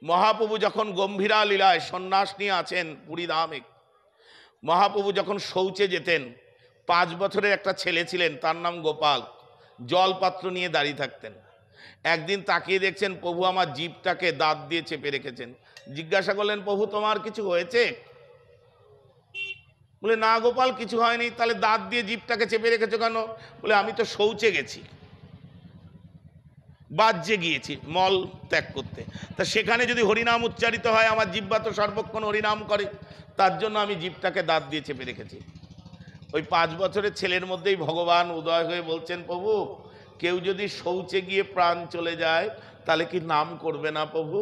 মহাপ্রভু যখন গম্ভীরা লীলায় সন্ন্যাস নিয়ে আছেন পুরী ধামে, মহাপ্রভু যখন শৌচে যেতেন, 5 বছরের একটা ছেলে ছিলেন, তার নাম গোপাল, জলপাত্র নিয়ে দাঁড়িয়ে থাকতেন। একদিন তাকিয়ে দেখছেন প্রভু আমার জিভটাকে দাঁত দিয়ে চেপে রেখেছেন। জিজ্ঞাসা করলেন, প্রভু তোমার কিছু হয়েছে? বলে, না গোপাল, কিছু হয়নি। তাহলে দাঁত দিয়ে জিভটাকে চেপে রেখেছো কেন? বলে, আমি তো শৌচে গেছি, বাহ্যে গিয়েছি মল ত্যাগ করতে, তা সেখানে যদি হরিনাম উচ্চারিত হয়, আমার জিহ্বা তো সর্বক্ষণ হরিনাম করে, তার জন্য আমি জিভটাকে দাঁত দিয়ে চেপে রেখেছি। ওই 5 বছরের ছেলের মধ্যেই ভগবান উদয় হয়ে বলছেন, প্রভু কেউ যদি শৌচে গিয়ে প্রাণ চলে যায় তাহলে কি নাম করবে না প্রভু?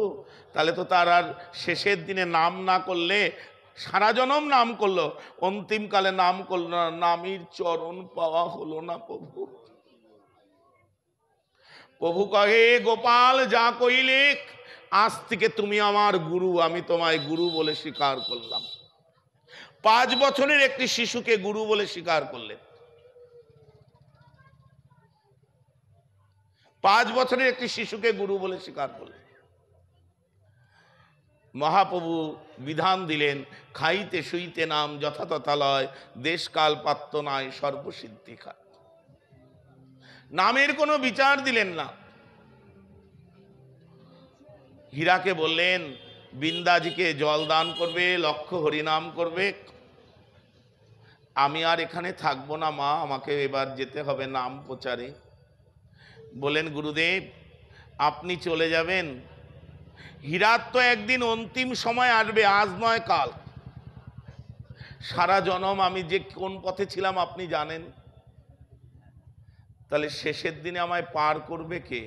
তাহলে তো তার আর শেষের দিনে নাম না করলে, সারা জনম নাম করলো, অন্তিমকালে নাম করলো না, নামীর চরণ পাওয়া হলো না প্রভু। প্রভু কহে, গোপাল যা কইলে, আজ থেকে তুমি আমার গুরু, আমি তোমায় গুরু বলে স্বীকার করলাম। 5 বছরের একটি শিশুকে গুরু বলে স্বীকার করলেন। 5 বছরের একটি শিশুকে গুরু বলে স্বীকার করলেন। মহাপ্রভু বিধান দিলেন, খাইতে শুইতে নাম যথাতথালয়, দেশকাল পাত্র নাই সর্বসিদ্ধি খায়। নামের কোনো বিচার দিলেন না। হীরাকে বললেন, বৃন্দাজিকে জল দান করবে, লক্ষ্য হরিনাম করবে, আমি আর এখানে থাকবো না মা, আমাকে এবার যেতে হবে নাম প্রচারে। বলেন, গুরুদেব আপনি চলে যাবেন, হীরার তো একদিন অন্তিম সময় আসবে, আজ নয় কাল। সারা জনম আমি যে কোন পথে ছিলাম আপনি জানেন, তাহলে শেষের দিনে আমায় পার করবে কে?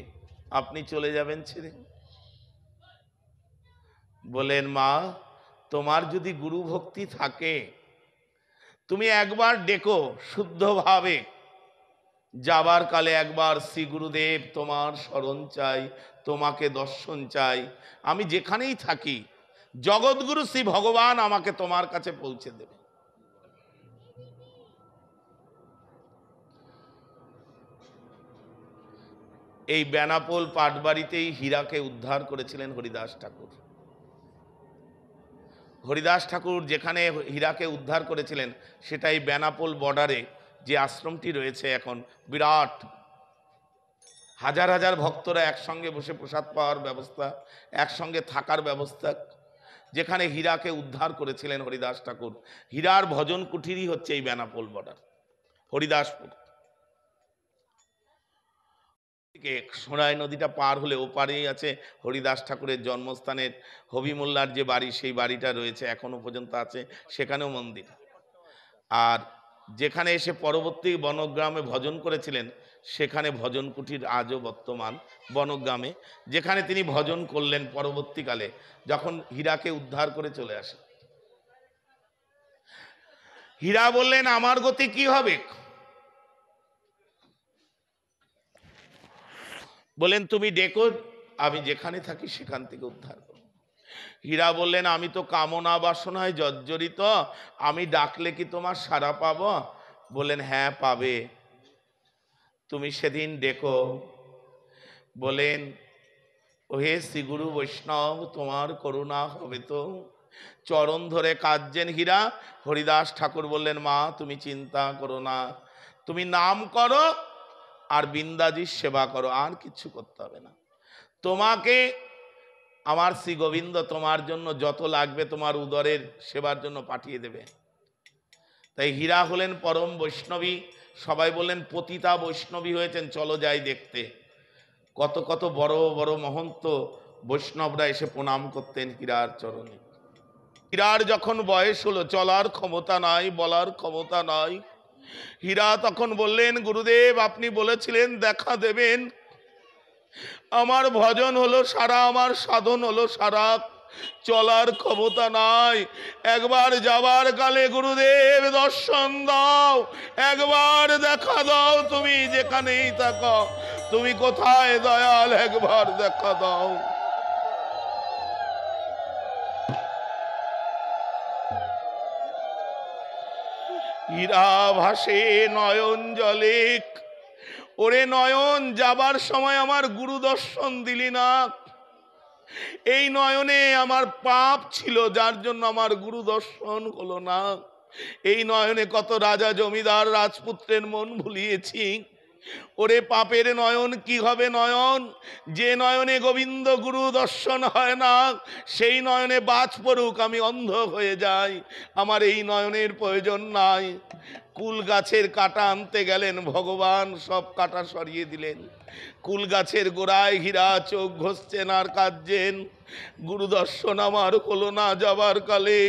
আপনি চলে যাবেন ছেড়ে। বলেন, মা তোমার যদি গুরু ভক্তি থাকে, তুমি একবার ডেকো শুদ্ধভাবে, যাবার কালে একবার, শ্রী গুরুদেব তোমার শরণ চাই, তোমাকে দর্শন চাই, আমি যেখানেই থাকি জগৎগুরু শ্রী ভগবান আমাকে তোমার কাছে পৌঁছে দেবে। এই বেনাপোল পাটবাড়িতেই হীরাকে উদ্ধার করেছিলেন হরিদাস ঠাকুর। হরিদাস ঠাকুর যেখানে হীরাকে উদ্ধার করেছিলেন, সেটাই বেনাপোল বর্ডারে যে আশ্রমটি রয়েছে এখন, বিরাট, হাজার হাজার ভক্তরা একসঙ্গে বসে প্রসাদ পাওয়ার ব্যবস্থা, একসঙ্গে থাকার ব্যবস্থা, যেখানে হীরাকে উদ্ধার করেছিলেন হরিদাস ঠাকুর। হীরার ভজন কুঠিরই হচ্ছে এই বেনাপোল বর্ডার, হরিদাসপুর। সোনাই নদীটা পার হলে ওপারেই আছে হরিদাস ঠাকুরের জন্মস্থানের হবি মোল্লার যে বাড়ি, সেই বাড়িটা রয়েছে, এখনো পর্যন্ত আছে, সেখানেও মন্দির। আর যেখানে এসে পরবর্তী বনগ্রামে ভজন করেছিলেন, সেখানে ভজন কুঠির আজও বর্তমান বনগ্রামে, যেখানে তিনি ভজন করলেন পরবর্তীকালে যখন হীরাকে উদ্ধার করে চলে আসে। হীরা বললেন, আমার গতি কি হবে? বলেন, তুমি ডেকো, আমি যেখানে থাকি সেখান থেকে উদ্ধার করো। হীরা বললেন, আমি তো কামনা বাসনায় জর্জরিত, আমি ডাকলে কি তোমার সাড়া পাবো? বলেন, হ্যাঁ পাবে, তুমি সেদিন ডেকো। বলেন, ওহে শ্রীগুরু বৈষ্ণব, তোমার করুণা হবে তো। চরণ ধরে কাঁদছেন হীরা। হরিদাস ঠাকুর বললেন, মা তুমি চিন্তা করো না, তুমি নাম করো আর বৃন্দাজির সেবা করো, আর কিচ্ছু করতে হবে না। তোমাকে আমার শ্রী গোবিন্দ তোমার জন্য যত লাগবে তোমার উদরের সেবার জন্য পাঠিয়ে দেবে। তাই হীরা হলেন পরম বৈষ্ণবী। সবাই বললেন, পতিতা বৈষ্ণবী হয়েছেন, চলো যাই দেখতে। কত কত বড় বড় মহন্ত বৈষ্ণবরা এসে প্রণাম করতেন হীরার চরণে। হীরার যখন বয়স হলো, চলার ক্ষমতা নাই, বলার ক্ষমতা নাই, হীরা তখন বললেন, গুরুদেব আপনি বলেছিলেন দেখা দেবেন, আমার ভজন হলো সারা, আমার সাধন হলো সারা, চলার ক্ষমতা নাই, একবার যাবার কালে গুরুদেব দর্শন দাও, একবার দেখা দাও, তুমি যেখানেই থাকো, তুমি কোথায় দয়াল, একবার দেখা দাও। হীরা ভাসে নয়ন জলে, ওরে নয়ন যাবার সময় আমার গুরু দর্শন দিলি না, এই নয়নে আমার পাপ ছিল, যার জন্য আমার গুরু দর্শন হলো না। এই নয়নে কত রাজা জমিদার রাজপুত্রের মন ভুলিয়েছি। ওরে পাপের নয়ন কি হবে নয়ন, যে নয়নে গোবিন্দ গুরু দর্শন হয় না, সেই নয়নে বাজ পড়ুক আমি অন্ধ হয়ে যাই, আমার এই নয়নের প্রয়োজন নাই। কুল গাছের কাটা আনতে গেলেন ভগবান, সব কাটা সরিয়ে দিলেন। কুল গাছের গোড়ায় হীরা চোখ ঘষছেন আর কাঁদছেন, গুরু দর্শন আমার হলো না যাবার কালে,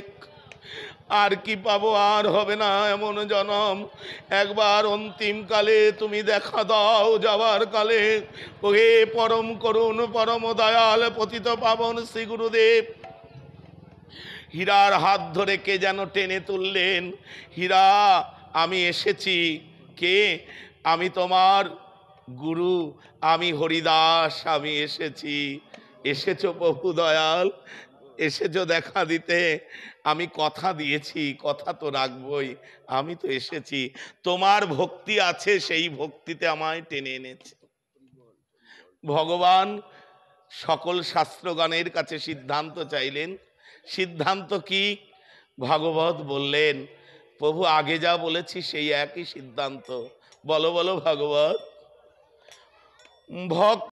আর কি পাবো, আর হবে না এমন জনম, একবার অন্তিম কালে তুমি দেখা দাও যাবার কালে। ওহে পরম করুণ পরম দয়াল পতিত পাবন শ্রী গুরুদেব। হীরার হাত ধরে কে যেন টেনে তুললেন। হীরা, আমি এসেছি। কে? আমি তোমার গুরু, আমি হরিদাস, আমি এসেছি। এসেছো প্রভু দয়াল, এসেছো দেখা দিতে। আমি কথা দিয়েছি, কথা তো রাখবই, আমি তো এসেছি। তোমার ভক্তি আছে, সেই ভক্তিতে আমায় টেনে এনেছে। ভগবান সকল শাস্ত্রগণের কাছে সিদ্ধান্ত চাইলেন। সিদ্ধান্ত কি? ভাগবত বললেন, প্রভু আগে যা বলেছি সেই একই সিদ্ধান্ত। বলো বলো ভাগবত। ভক্ত